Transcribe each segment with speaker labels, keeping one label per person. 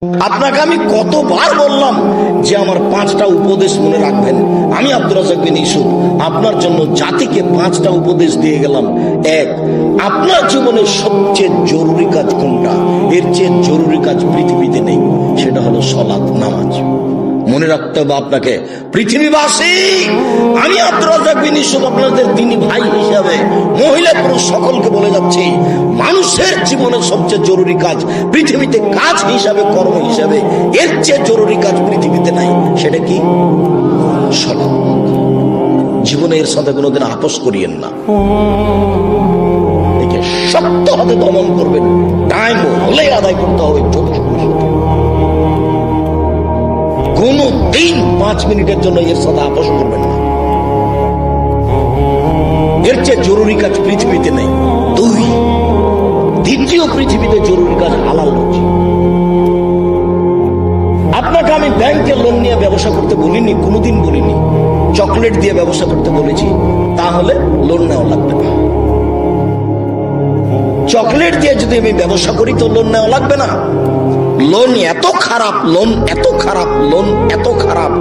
Speaker 1: আপনাকে আমি কতবার বললাম যে আমার 5টা উপদেশ মনে রাখবেন। আমি আব্দুর রাজ্জাক বিন ইউসুফ আপনার জন্য জাতিকে 5টা উপদেশ দিয়ে গেলাম। এক, আপনার জীবনের সবচেয়ে জরুরি কাজ কোনটা? এর চেয়ে জরুরি কাজ পৃথিবীতে নেই, সেটা হলো সালাত, নামাজ। মনে রাখতে হবে আপনাকে। পৃথিবীবাসী, আমি আব্দুর রাজ্জাক বিন ইউসুফ আপনাদের দ্বীনি ভাই হিসাবে মহিলা পুরুষ সকলকে বলে যাচ্ছি, মানুষের জীবনের সবচেয়ে জরুরি কাজ পৃথিবীতে কাজ হিসাবে, কর্ম হিসাবে এর চেয়ে জরুরি কাজ পৃথিবীতে নাই। সেটা কি? সালাত। জীবনে এর সাথে কোনোদিন আপোষ করিয়েন না। একে শক্ত হাতে দমন করবেন, টাইম হলে আদায় করতে হবে। কোনো দিন 5 মিনিটের জন্য এর সাথে আপোষ করবেন না। এর চেয়ে জরুরি কাজ পৃথিবীতে নেই। দুই, দ্বিতীয় পৃথিবীতে জরুরি কাজ হালাল রুজি। আপনাকে আমি ব্যাংকে লোন নিয়ে ব্যবসা করতে বলিনি, কোনোদিন বলিনি। চকলেট দিয়ে ব্যবসা করতে বলেছি, তাহলে লোন নেওয়া লাগবে না। চকলেট দিয়ে যদি আমি ব্যবসা করি তো লোন নেওয়া লাগবে না। লোন এত খারাপ, লোন এত খারাপ, লোন এত খারাপ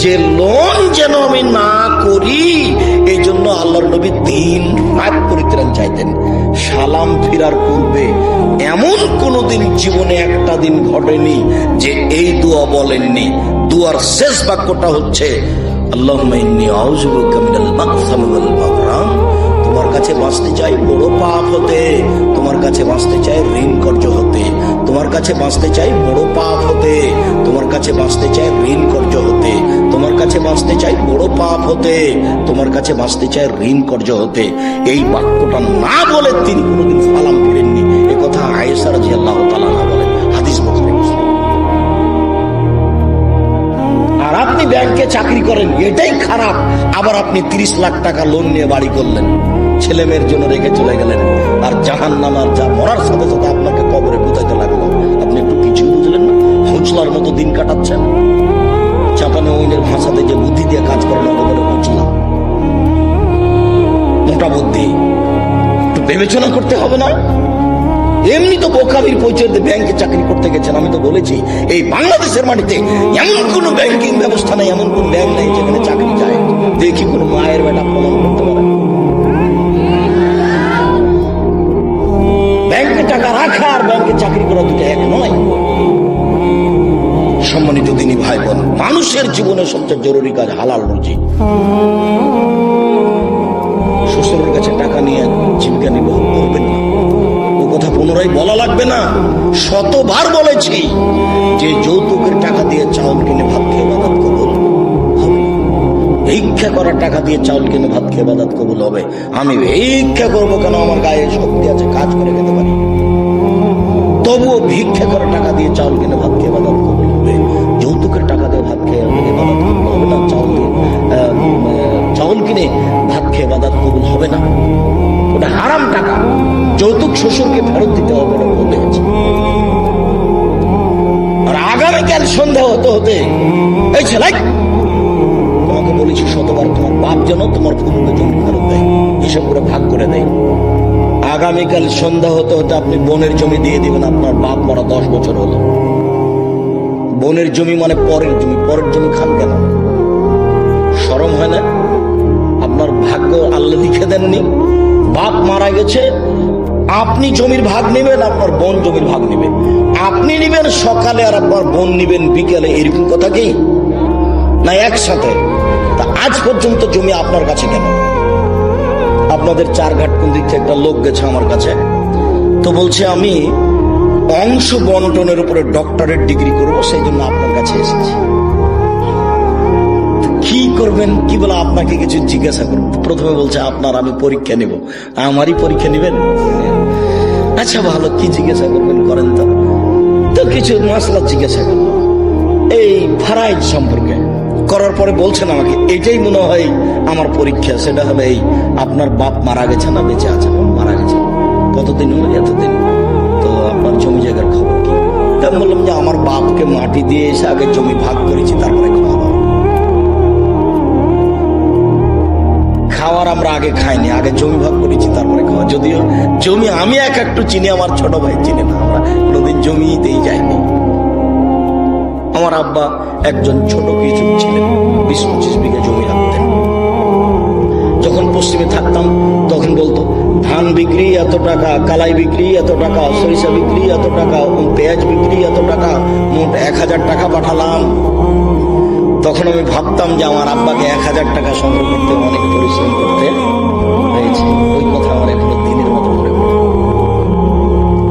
Speaker 1: যে লোন যেন আমি না করি, এই জন্য আল্লাহর নবী 3 রাত পরিত্রাণ চাইতেন। সালাম ফিরার পূর্বে এমন কোনদিন জীবনে একটা দিন ঘটেনি যে এই দোয়া বলেননি। দোয়ার শেষ বাক্যটা হচ্ছে আল্লাহুম্মা ইন্নী আউযু বিকা মিনাল মাগসামি ওয়াল মাগরাম। তোমার কাছে বাঁচতে চাই বড় পাপ হতে, তোমার কাছে বাঁচতে চাই ঋণ কর্য হতে, তোমার কাছে বাঁচতে চাই বড় পাপ হতে, তোমার কাছে বাঁচতে চাই ঋণ কর্য হতে, তোমার কাছে বাঁচতে চাই বড় পাপ হতে, তোমার কাছে বাঁচতে চাই ঋণ কর্য হতে। এই বাক্যটা না বলে তিনি কোনোদিন সালাম ফিরেননি। এ কথা আয়েশা রাদিয়াল্লাহু তাআলা আনহা বলেন, হাদিস বুখারী মুসলিম। আর আপনি ব্যাংকে চাকরি করেন, এটাই খারাপ। আবার আপনি 30 লাখ টাকা লোন নিয়ে বাড়ি করলেন, ছেলে মেয়ের জন্য রেখে চলে গেলেন, আর জাহান্নামার যা মরার সাথে সাথে আপনাকে কবরে বুঝাইতে লাগলো। আপনি একটু কিছু বুঝলেন না, হুঁচলার মতো দিন কাটাচ্ছেন। চাপানে ওইনের ভাষাতে যে বুদ্ধি দিয়ে কাজ করেন ওটা বলে হুঁচলা, মোটা বুদ্ধি। একটু বিবেচনা করতে হবে না? এমনি তো বোকামির পরিচয় ব্যাংকে চাকরি করতে গেছেন। আমি তো বলেছি এই বাংলাদেশের মাটিতে এমন কোন ব্যাংকিং ব্যবস্থা নেই, এমন কোন ব্যাংক নেই যেখানে চাকরি যায়। দেখি কোন মায়ের বেটা প্রমাণ করতে পারে। ব্যাংকে টাকা রাখা আর ব্যাংকে চাকরি করা দুটো এক নয়। সম্মানিত দিনী ভাই বোন, মানুষের জীবনে সবচেয়ে জরুরি কাজ হালাল রুজি। শ্বশুরের কাছে টাকা নিয়ে জীবিকা নির্বাহ করবেন না, ও কথা পুনরায় বলা লাগবে না। শতবার বলেছি যে যৌতুকের টাকা দিয়ে চাউল কিনে ভাত খেয়ে ইবাদত কবুল হবে। ভিক্ষা করার টাকা দিয়ে চাউল কিনে ভাত খেয়ে ইবাদত কবুল হবে। আমি ভিক্ষা করবো কেন? আমার গায়ে শক্তি আছে, কাজ করে খেতে পারি। তবুও ভিক্ষা করার টাকা দিয়ে চাউল কিনে ভাত খেয়ে ইবাদত কবুল হবে। যৌতুকের টাকা দিয়ে ভাত খেয়ে ইবাদত কবুল হবে না। চাউল কিনে ভাত খেয়ে ইবাদত কবুল হবে না। ওটা হারাম টাকা। যৌতুক শ্বশুরকে ফেরত দিতে হবে বলে বলতে গেছে। আর আগামীকাল সন্ধ্যা হতে হতে এই ছেলে, তোমাকে বলেছি শতবার, তোমার বাপ যেন তোমার ফুলকে জমি ফেরত দেয়, এসব করে ভাগ করে দেয়। আগামীকাল সন্ধ্যা হতে হতে আপনি বোনের জমি দিয়ে দিবেন। আপনার বাপ মরা 10 বছর হলো। বোনের জমি মানে পরের জমি। পরের জমি খান কেন? শরম হয় না? আপনার ভাগ্য আল্লাহ লিখে দেননি? বাপ মারা গেছে, আপনি জমির ভাগ নেবেন, আপনার বোন জমির ভাগ নেবে। আপনি নিবেন সকালে আর আপনার বোন নিবেন বিকেলে, এরকম কথা কি না? একসাথে। তা আজ পর্যন্ত জমি আপনার কাছে কেন? আপনাদের 4 ঘাট কোন দিক থেকে একটা লোক গেছে আমার কাছে, তো বলছে আমি অংশ বন্টনের উপরে ডক্টরেট ডিগ্রি করব, সেই জন্য আপনার কাছে এসেছি। কি করবেন? কি বলে আপনাকে কিছু জিজ্ঞাসা করব। প্রথমে বলছে আপনার আমি পরীক্ষা নেব। আমারই পরীক্ষা নেবেন? আচ্ছা ভালো, কি জিজ্ঞাসা করবেন করেন তো। তো কিছু মাসলা জিজ্ঞাসা করবো এই ফারাইজ সম্পর্কে। করার পরে বলছেন আমাকে এটাই মনে হয় আমার পরীক্ষা। সেটা হলো এই, আপনার বাপ মারা গেছে না বেঁচে আছেন? মারা গেছে। কতদিন হলো? এতদিন। তো আপনার জমি জায়গার খবর কি? তা বললাম যে আমার বাপকে মাটি দিয়ে এসে আগে জমি ভাগ করেছি, তারপরে খাওয়া দাওয়া। খাওয়ার আমরা আগে খাইনি, আগে জমি ভাগ করেছি তারপরে খাওয়া। যদিও জমি আমি একটু চিনি, আমার ছোট ভাই চিনে না। আমরা কোনোদিন জমিতেই যাইনি। আমার আব্বা একজন ছোট কৃষক ছিলেন, 20-25 বিঘা জমি রাখতেন। যখন পশ্চিমে থাকতাম তখন বলতো ধান বিক্রি এত টাকা, কালাই বিক্রি এত টাকা, সরিষা বিক্রি এত টাকা, পেঁয়াজ বিক্রি এত টাকা, মোট 1000 টাকা পাঠালাম। তখন আমি ভাবতাম যে আমার আব্বাকে 1000 টাকা সংগ্রহ করতে অনেক পরিশ্রম করতে হয়েছে। ওই কথা আমার এখনো দিনের মতো মনে পড়ে।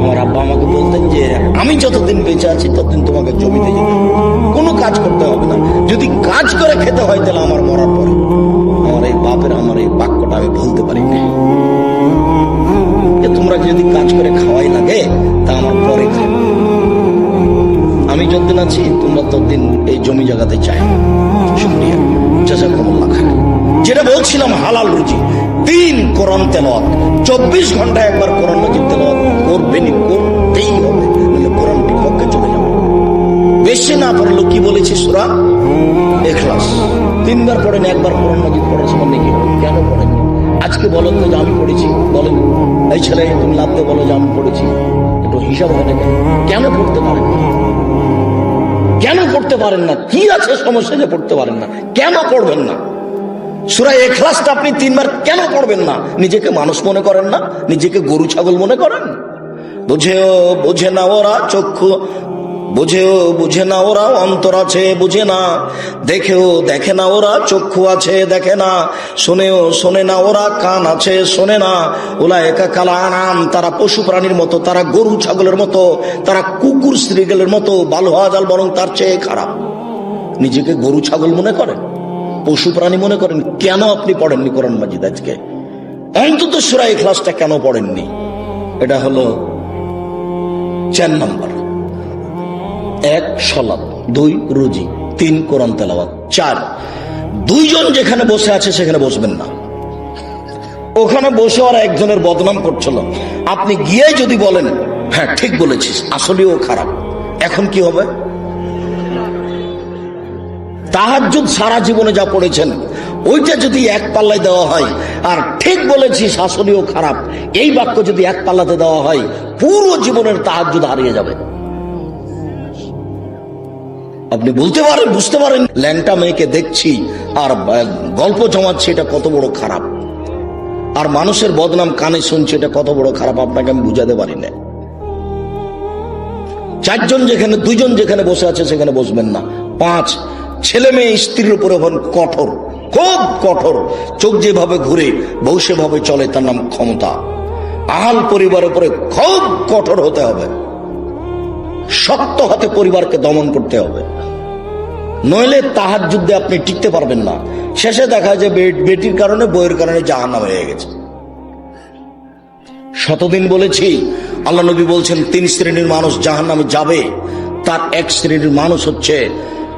Speaker 1: আমার আব্বা আমাকে বলতেন যে আমি যতদিন বেঁচে আছি ততদিন তোমাকে জমিতে যেতে হবে, কোনো কাজ করতে হবে না, যদি কাজ করে খেতে হয় তাহলে আমার মরার পরে। আমার এই বাপের আমার এই বাক্যটা আমি ভুলতে পারি না, যে তোমরা যদি কাজ করে খাওয়াই লাগে তা আমার পরে খাও, আমি যতদিন আছি তোমরা ততদিন এই জমি জায়গাতে চাই। শুকরিয়া, জাযাকুমুল্লাহ খায়। যেটা বলছিলাম হালাল রুজি, 3 কোরআন তেলাওয়াত, 24 ঘন্টায় একবার কোরআন মাজিদ তেলাওয়াত করবেনই, করতেই হবে, নাহলে কোরআন বিপক্ষে চলে যাবে। বেশি না পড়লো কি বলেছি সূরা ইখলাস 3 বার পড়েন, একবার কোরআন মাজিদ পড়ার সময় নাকি কেন পড়েন? আজকে বলেন তো যে আমি পড়েছি, বলেন এই ছেলে তুমি লাভ দিয়ে বলো যে আমি পড়েছি, একটু হিসাব হয় না কেন পড়তে পারেন না? কেন পড়তে পারেন না? কি আছে সমস্যা যে পড়তে পারেন না? কেন পড়বেন না? সূরা ইখলাসটা আপনি 3 বার কেন পড়বেন না? নিজেকে মানুষ মনে করেন না? নিজেকে গরু ছাগল মনে করেন? বুঝেও বুঝে না ওরা চক্ষু, বুঝেও বুঝে না ওরা অন্তর আছে বুঝে না, দেখেও দেখে না ওরা চক্ষু আছে দেখে না, শুনেও শোনে না ওরা কান আছে শোনে না। উলায়েকা কাল আনাম, তারা পশু প্রাণীর মতো, তারা গরু ছাগলের মতো, তারা কুকুর শ্রীগলের মতো, বাল হওয়া জাল বরং তার চেয়ে খারাপ। নিজেকে গরু ছাগল মনে করেন, পশু প্রাণী মনে করেন? কেন আপনি পড়েননি কোরআন মাজিদ? আজকে অন্তত সূরা ইখলাসটা কেন পড়েননি? এটা হলো 4 নম্বর। 1 সালাত, 2 রুজি, 3 কোরআন তেলাওয়াত, 4 দুইজন যেখানে বসে আছে সেখানে বসবেন না। ওখানে বসে আর একজনের বদনাম করছিল, আপনি গিয়ে যদি বলেন হ্যাঁ ঠিক বলেছিস, আসলেও খারাপ, এখন কি হবে? তাহাজ্জুদ সারা জীবনে যা পড়েছেন ওইটা যদি এক পাল্লায় দেওয়া হয়, আর ঠিক বলেছিস আসলেও খারাপ এই বাক্য যদি এক পাল্লাতে দেওয়া হয়, পুরো জীবনের তাহাজ্জুদ হারিয়ে যাবে। আপনি বলতে পারেন, বুঝতে পারেন ল্যাংটা মেয়েকে দেখছি আর গল্প জমাচ্ছি, এটা কত বড় খারাপ, আর মানুষের বদনাম কানে শুনছে, এটা কত বড় খারাপ, আপনাকে আমি বুঝাতে পারি না। 4 জন যেখানে, 2 জন যেখানে বসে আছে সেখানে বসবেন না। 5 ছেলে মেয়ে স্ত্রীর উপরে হন কঠোর, খুব কঠোর, চোখ যেভাবে ঘুরে বউ সেভাবে চলে, তার নাম ক্ষমতা। আহাল পরিবারের উপরে খুব কঠোর হতে হবে, শক্ত হাতে পরিবারকে দমন করতে হবে, নইলে তাহাজ্জুদে আপনি টিকতে পারবেন না। শেষে দেখা যায় বেটির কারণে বইয়ের কারণে জাহান্নাম হয়ে গেছে। শতদিন বলেছি, আল্লাহ নবী বলছেন 3 শ্রেণীর মানুষ জাহান্নামে যাবে। তার 1 শ্রেণীর মানুষ হচ্ছে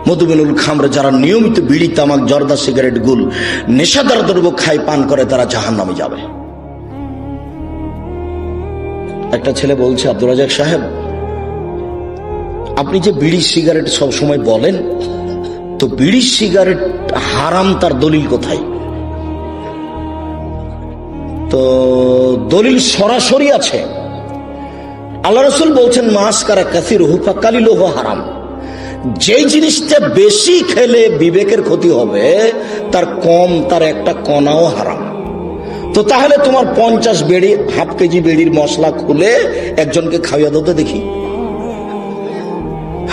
Speaker 1: মধুমেনুল খামরে, যারা নিয়মিত বিড়ি তামাক জর্দা সিগারেট গুল নেশাদার দ্রব্য খায় পান করে, তারা জাহান্নামে যাবে। একটা ছেলে বলছে, আব্দুর রাজাক সাহেব আপনি যে বিড়ি সিগারেট সব সময় বলেন, তো বিড়ি সিগারেট হারাম তার দলিল কোথায়? তো দলিল সরাসরি আছে, আল্লাহ রাসূল বলছেন মাসকারা কাসিরুহু ফাকালিলুহু হারাম। যেই জিনিসটা বেশি খেলে বিবেকের ক্ষতি হবে, তার কম, তার একটা কণাও হারাম। তো তাহলে তোমার 50 বেড়ি, হাফ কেজি বেড়ির মশলা খুলে একজনকে খাওয়াইয়া দাও তো দেখি।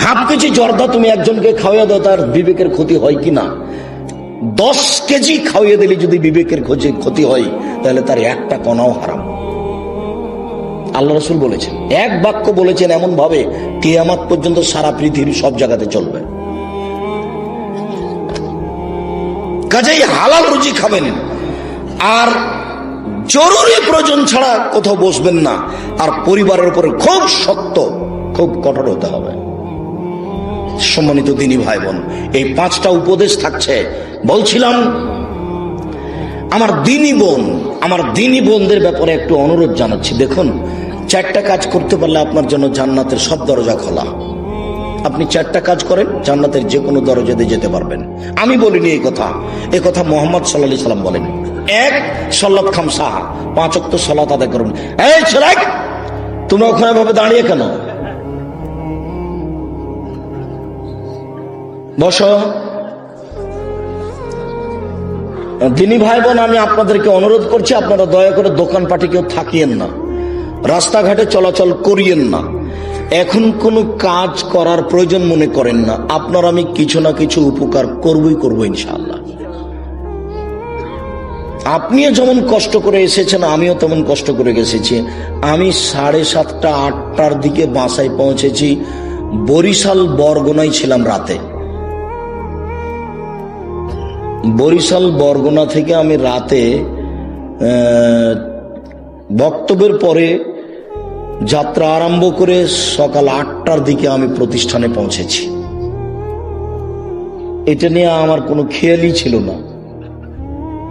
Speaker 1: হাফ কেজি জর্দা তুমি একজনকে খাওয়াইয়া দাও, তার বিবেকের ক্ষতি হয় কিনা? 10 কেজি খাওয়াইয়া দিলে যদি বিবেকের ক্ষতি হয়, তাহলে তার একটা কণাও হারাম। আল্লাহ রাসূল বলেছেন, এক বাক্য বলেছেন এমন ভাবে কিয়ামত পর্যন্ত সারা পৃথিবীর সব জায়গাতে চলবে। কাজেই হালাল রুজি খাবেন, আর জরুরি প্রয়োজন ছাড়া কোথাও বসবেন না, আর পরিবারের উপরে খুব শক্ত, খুব কঠোর হতে হবে। সম্মানিত দিনী ভাই বোন, এই 5টা উপদেশ থাকছে। বলছিলাম আমার দিনী বোনদের ব্যাপারে একটু অনুরোধ জানাচ্ছি। দেখুন, 4টা কাজ করতে পারলে আপনার জন্য জান্নাতের সব দরজা খোলা। আপনি 4টা কাজ করেন, জান্নাতের যে কোনো দরজা দিয়ে যেতে পারবেন। আমি বলিনি এই কথা মুহাম্মদ সাল্লাল্লাহু আলাইহি সাল্লাম বলেন। 1 সালাত খামসা, 5 ওয়াক্ত সালাত আদায় করুন। এই ছেলে, তোমরা ওখানে ভাবে দাঁড়িয়ে কেন? বসো। দিনী ভাই বোন, আমি আপনাদেরকে অনুরোধ করছি, আপনারা দয়া করে দোকানপাটে কেউ থাকিয়েন না, রাস্তাঘাটে চলাচল করিয়েন না, এখন কোনো কাজ করার প্রয়োজন মনে করেন না। আপনার আমি কিছু না কিছু উপকার করবো ইনশাআল্লাহ। আপনিও যেমন কষ্ট করে এসেছেন, আমিও তেমন কষ্ট করে গেছেছি। আমি 7:30 8টার দিকে বাসায় পৌঁছেছি। বরিশাল বরগুনায় ছিলাম রাতে। বরিশাল বরগুনা থেকে আমি রাতে বক্তব্যের পরে যাত্রা আরম্ভ করে সকাল 8টার দিকে আমি প্রতিষ্ঠানে পৌঁছেছি। এটা নিয়ে আমার কোনো খেয়ালই ছিল না।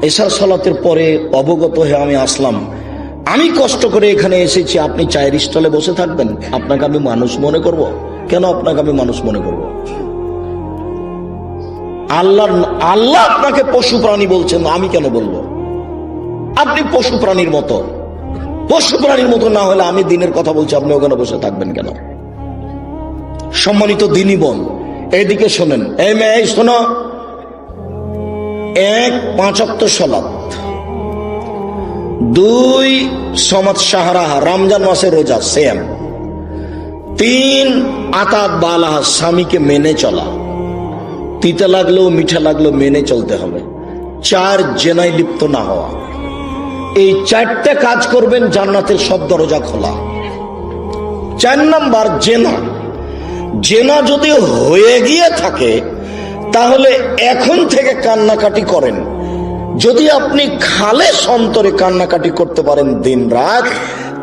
Speaker 1: এশার সালাতের পরে অবগত হয়ে আমি আসলাম। আমি কষ্ট করে এখানে এসেছি, আপনি চায়ের স্টলে বসে থাকবেন? আপনাকে আমি মানুষ মনে করব? কেন আপনাকে আমি মানুষ মনে করব? আল্লাহ আপনাকে পশু প্রাণী বলছেন, আমি কেন বলবো? আপনি পশু প্রাণীর মতো। পশু প্রাণীর মতো না হলে আমি দিনের কথা বলছি, আপনি ওখানে বসে থাকবেন কেন? সম্মানিত দিনী বোন, এইদিকে শোনেন। এই মেয়ে শোনো, 1 5 ওয়াক্ত সালাত, 2 সমাজ সাহারাহা, রমজান মাসে রোজা সেম, 3 আতাত বালাহা, স্বামীকে মেনে চলা, তিতা লাগলেও মিঠা লাগলেও মেনে চলতে হবে, 4 জেনায় লিপ্ত না হওয়া। এই 4টে কাজ করবেন, জান্নাতের সব দরজা খোলা। 4 নাম্বার জেনা। জেনা যদি হয়ে গিয়ে থাকে তাহলে এখন থেকে কান্নাকাটি করেন। যদি আপনি খালেস অন্তরে কান্নাকাটি করতে পারেন দিন রাত,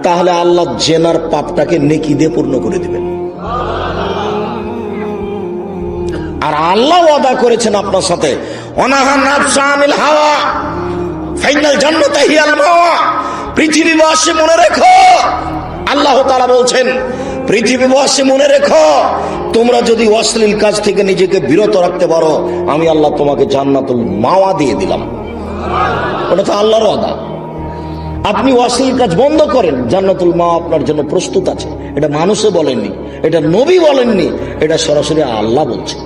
Speaker 1: তাহলে আল্লাহ জেনার পাপটাকে নেকি দিয়ে পূর্ণ করে দিবেন। আর আল্লাহ ওয়াদা করেছেন আপনার সাথে, অনাহা নাফসা আনিল হাওয়া ফাইনাল জান্নাতা হিয়াল মাওয়া। পৃথিবীবাসী মনে রেখো, আল্লাহ তাআলা বলছেন, পৃথিবীবাসী মনে রেখো, তোমরা যদি অশ্লীল কাজ থেকে নিজেকে বিরত রাখতে পারো, আমি আল্লাহ তোমাকে জান্নাতুল মাওয়া দিয়ে দিলাম। ওটা তো আল্লাহর ওয়াদা। আপনি অশ্লীল কাজ বন্ধ করেন, জান্নাতুল মাওয়া আপনার জন্য প্রস্তুত আছে। এটা মানুষে বলেননি, এটা নবী বলেননি, এটা সরাসরি আল্লাহ বলছে।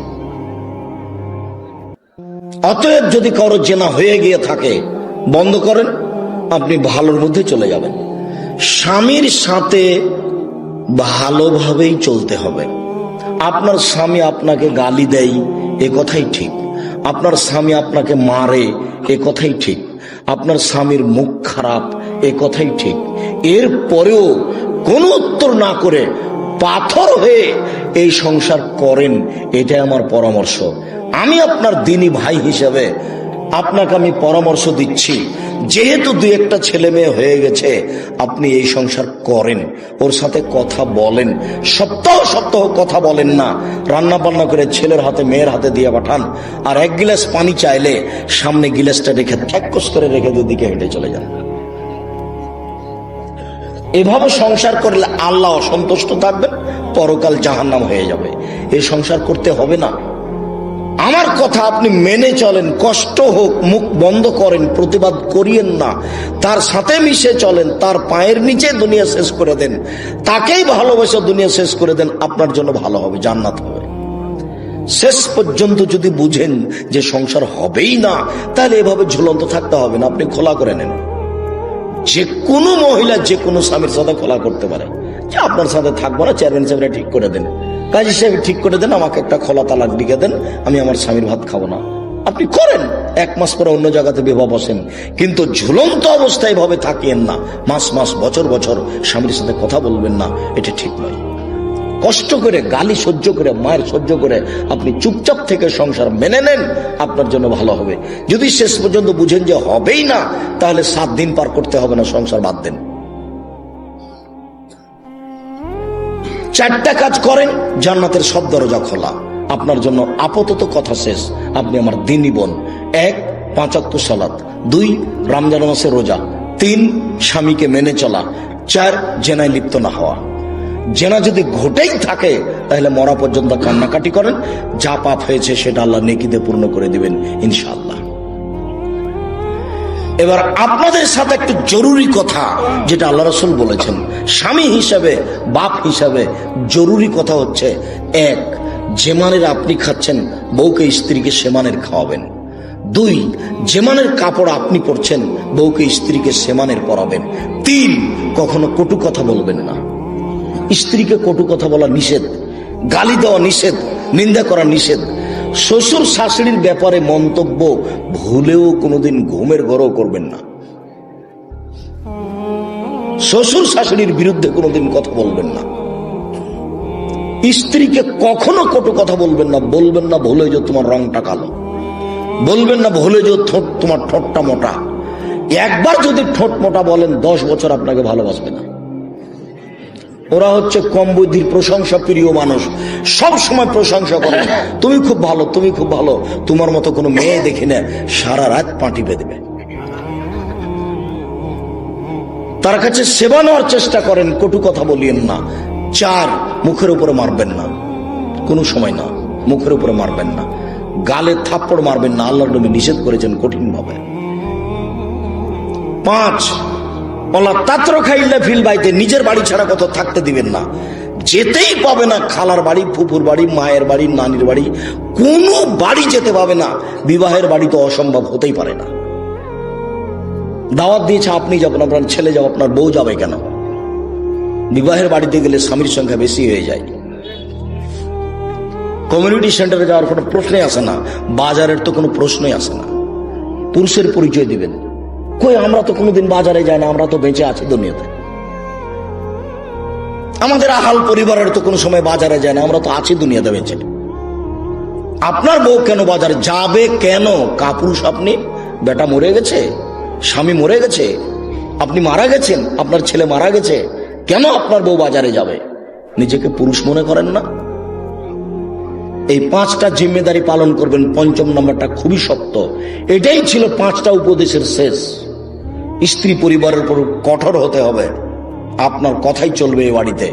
Speaker 1: অতএব যদি কারো জেনা হয়ে গিয়ে থাকে, বন্ধ করেন, আপনি ভালোর মধ্যে চলে যাবেন। স্বামীর সাথে ভালোভাবেই চলতে হবে। আপনার স্বামী আপনাকে গালি দেয়, এ কথাই ঠিক। আপনার স্বামী আপনাকে মারে, এ কথাই ঠিক। আপনার স্বামীর মুখ খারাপ, এ কথাই ঠিক। এর পরেও কোনো উত্তর না করে পাথর হয়ে এই সংসার করেন, এটাই আমার পরামর্শ। আমি আপনার দিনী ভাই হিসেবে আপনাকে আমি পরামর্শ দিচ্ছি, যেহেতু 2-1টা ছেলে মেয়ে হয়ে গেছে, আপনি এই সংসার করেন, ওর সাথে কথা বলেন। সপ্তাহ সপ্তাহ কথা বলেন না, রান্না বান্না করে ছেলের হাতে মেয়ের হাতে দিয়ে পাঠান। আর 1 গিলাস পানি চাইলে সামনে গিলাসটা রেখে ঠ্যাক্কস করে রেখে দুদিকে হেঁটে চলে যান। এভাবে সংসার করলে আল্লাহ অসন্তুষ্ট থাকবেন, পরকাল জাহান্নাম হয়ে যাবে। এই সংসার করতে হবে না। আমার কথা আপনি মেনে চলেন, কষ্ট হোক, মুখ বন্ধ করেন, প্রতিবাদ করিয়েন না, তার সাথে মিশে চলেন, তার পায়ের নিচে দুনিয়া শেষ করে দেন, তাকেই ভালোবেসে দুনিয়া শেষ করে দেন। আপনার জন্য ভালো হবে, জান্নাত হবে। শেষ পর্যন্ত যদি বুঝেন যে সংসার হবেই না, তাহলে এভাবে ঝুলন্ত থাকতে হবে না, আপনি খোলা করে নেন। যে কোনো মহিলা যে কোনো স্বামীর সাথে খোলা করতে পারে যে আপনার সাথে থাকবো না, চেয়ারম্যান সাহেবরা ঠিক করে দেন, কাজী সাহেব ঠিক করে দেন, আমাকে একটা খোলা তালাক লিখে দেন, আমি আমার স্বামীর ভাত খাবো না। আপনি করেন, 1 মাস পরে অন্য জায়গাতে বিবাহ বসেন, কিন্তু ঝুলন্ত অবস্থায় ভাবে থাকিয়েন না। মাস মাস বছর বছর স্বামীর সাথে কথা বলবেন না, এটা ঠিক নয়। কষ্ট করে, গালি সহ্য করে, মায়ের সহ্য করে আপনি চুপচাপ থেকে সংসার মেনে নেন, আপনার জন্য ভালো হবে। যদি শেষ পর্যন্ত বুঝেন যে হবেই না, তাহলে 7 দিন পার করতে হবে না, সংসার বাদ দেন। 4টা কাজ করেন, জান্নাতের সব দরজা খোলা আপনার জন্য। আপাতত কথা শেষ, আপনি আমার দিনী বোন। 1 5 ওয়াক্ত সালাত, 2 রমজান মাসে রোজা, 3 স্বামীকে মেনে চলা, 4 জেনায় লিপ্ত না হওয়া। জেনা যদি ঘটেই থাকে তাহলে মরা পর্যন্ত কান্নাকাটি করেন, যা পাপ হয়েছে সেটা আল্লাহ নেকিতে পূর্ণ করে দিবেন ইনশাআল্লাহ। এবার আপনাদের সাথে একটু জরুরি কথা, যেটা আল্লাহ রাসূল বলেছেন, স্বামী হিসাবে, বাপ হিসাবে জরুরি কথা হচ্ছে, 1 যে মানের আপনি খাচ্ছেন বউকে স্ত্রীকে সে মানের খাওয়াবেন। 2, যে মানের কাপড় আপনি পরছেন বউকে স্ত্রীকে সে মানের পরাবেন। 3, কখনো কটু কথা বলবেন না। স্ত্রীকে কটু কথা বলা নিষেধ, গালি দেওয়া নিষেধ, নিন্দা করা নিষেধ। শ্বশুর শাশুড়ির ব্যাপারে মন্তব্য ভুলেও কোনোদিন ঘুমের ঘরেও করবেন না। শ্বশুর শাশুড়ির বিরুদ্ধে কোনোদিন কথা বলবেন না। স্ত্রীকে কখনো কটু কথা বলবেন না। বলবেন না ভুলে যে তোমার রংটা কালো, বলবেন না ভুলে যে তোমার ঠোঁটটা মোটা। একবার যদি ঠোঁট মোটা বলেন 10 বছর আপনাকে ভালোবাসবে না। ওরা হচ্ছে কম বুদ্ধির প্রশংসা প্রিয় মানুষ, সব সময় প্রশংসা করে, তুমি খুব ভালো, তুমি খুব ভালো, তোমার মতো কোনো মেয়ে দেখি না, সারা রাত পাটি বেঁধবে। তার কাছে সেবা নেওয়ার চেষ্টা করেন, কটু কথা বলিয়েন না। 4, মুখের উপরে মারবেন না, কোনো সময় না, মুখের উপরে মারবেন না। গালে থাপ্পড় মারবেন না, আল্লাহর নবী নিষেধ করেছেন কঠিন ভাবে। 5, ওলা তাত্র খাইল্লা ফিল বাইতে, নিজের বাড়ি ছাড়া কোথাও থাকতে দিবেন না। যেতেই পাবে না খালার বাড়ি, ফুফুর বাড়ি, মায়ের বাড়ি, নানির বাড়ি, কোনো বাড়ি যেতে পাবে না। বিবাহের বাড়ি তো অসম্ভব হতেই পারে না। দাওয়াত দিয়েছে আপনি যাবেন, আপনার ছেলে যাবে, আপনার বউ যাবে কেন? বিবাহের বাড়িতে গেলে স্বামীর সংখ্যা বেশি হয়ে যায়। কমিউনিটি সেন্টারে যাওয়ার কোনো প্রশ্নই আসে না, বাজারের তো কোনো প্রশ্নই আসে না। পুরুষের পরিচয় দিবেন, কই আমরা তো কোনোদিন বাজারে যাই না, আমরা তো বেঁচে আছি দুনিয়াতে। আমাদের আহাল পরিবারের তো কোনো সময় বাজারে যায় না, আমরা তো আছি দুনিয়াতে বেঁচে। আপনার বউ কেন বাজারে যাবে? কেন? কাপুরুষ আপনি? বেটা মরে গেছে, স্বামী মরে গেছে, আপনি মারা গেছেন, আপনার ছেলে মারা গেছে, কেন আপনার বউ বাজারে যাবে? নিজেকে পুরুষ মনে করেন না? এই 5টা জিম্মেদারি পালন করবেন। 5ম নম্বরটা খুবই শক্ত। এটাই ছিল 5টা উপদেশের শেষ। স্ত্রী পরিবারের উপর কঠোর হতে হবে, আপনার কথাই চলবে এ বাড়িতে।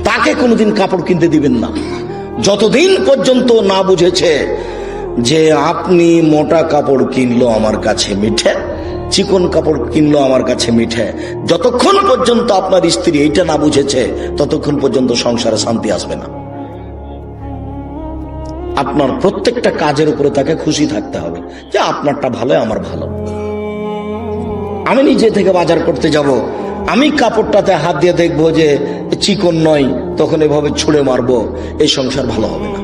Speaker 1: তাকে কোনোদিন কাপড় কিনতে দিবেন না যতদিন পর্যন্ত না বুঝেছে যে আপনি মোটা কাপড় কিনলো আমার কাছে মিঠে, চিকন কাপড় কিনলো আমার কাছে মিঠে। যতক্ষণ পর্যন্ত আপনার স্ত্রী এইটা না বুঝেছে ততক্ষণ পর্যন্ত সংসারে শান্তি আসবে না। আপনার প্রত্যেকটা কাজের উপরে তাকে খুশি থাকতে হবে যে আপনারটা ভালো, আমার ভালো। আমি নিজে থেকে বাজার করতে যাব, আমি কাপড়টাতে হাত দিয়ে দেখবো যে চিকন নয়, তখন এভাবে ছুঁড়ে মারবো, এই সংসার ভালো হবে না।